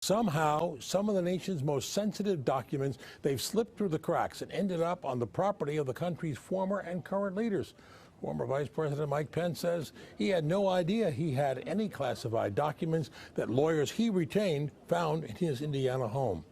Somehow, some of the nation's most sensitive documents, they've slipped through the cracks and ended up on the property of the country's former and current leaders. Former Vice President Mike Pence says he had no idea he had any classified documents that lawyers he retained found in his Indiana home.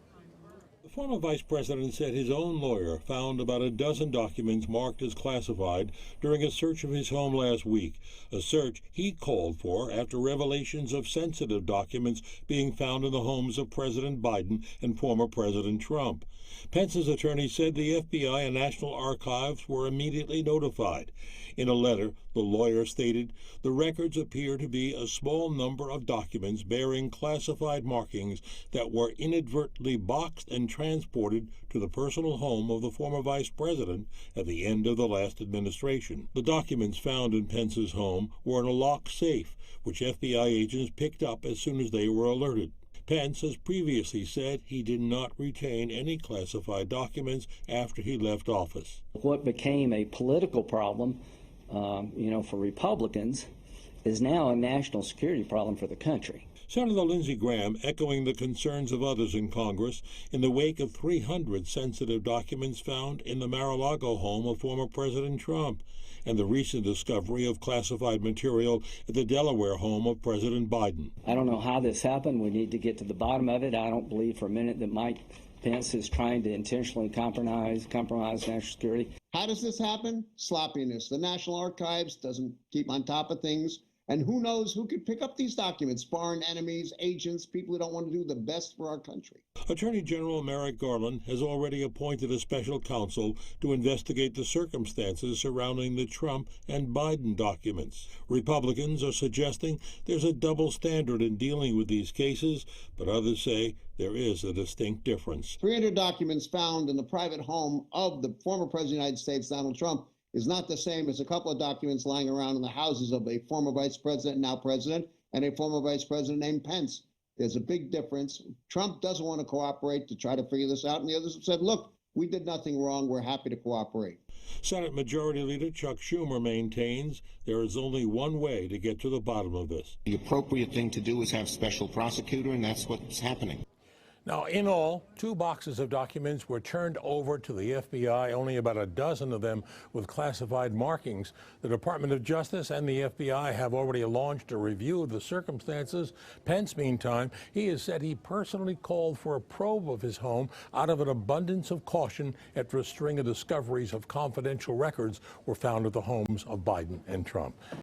The former vice president said his own lawyer found about a dozen documents marked as classified during a search of his home last week, a search he called for after revelations of sensitive documents being found in the homes of President Biden and former President Trump. Pence's attorney said the FBI and National Archives were immediately notified. In a letter, the lawyer stated, "The records appear to be a small number of documents bearing classified markings that were inadvertently boxed and transported to the personal home of the former vice president at the end of the last administration." The documents found in Pence's home were in a locked safe, which FBI agents picked up as soon as they were alerted. Pence has previously said he did not retain any classified documents after he left office. What became a political problem, for Republicans is now a national security problem for the country. Senator Lindsey Graham echoing the concerns of others in Congress in the wake of 300 sensitive documents found in the Mar-a-Lago home of former President Trump and the recent discovery of classified material at the Delaware home of President Biden. I don't know how this happened. We need to get to the bottom of it. I don't believe for a minute that Mike Pence is trying to intentionally compromise national security. How does this happen? Sloppiness. The National Archives doesn't keep on top of things. And who knows who could pick up these documents? Foreign enemies, agents, people who don't want to do the best for our country. Attorney General Merrick Garland has already appointed a special counsel to investigate the circumstances surrounding the Trump and Biden documents. Republicans are suggesting there's a double standard in dealing with these cases, but others say there is a distinct difference. 300 documents found in the private home of the former President of the United States, Donald Trump, is not the same as a couple of documents lying around in the houses of a former vice president, now president, and a former vice president named Pence. There's a big difference. Trump doesn't want to cooperate to try to figure this out, and the others have said, look, we did nothing wrong. We're happy to cooperate. Senate Majority Leader Chuck Schumer maintains there is only one way to get to the bottom of this. The appropriate thing to do is have special prosecutor, and that's what's happening. Now, in all, 2 boxes of documents were turned over to the FBI, only about a dozen of them with classified markings. The Department of Justice and the FBI have already launched a review of the circumstances. Pence, meantime, he has said he personally called for a probe of his home out of an abundance of caution after a string of discoveries of confidential records were found at the homes of Biden and Trump.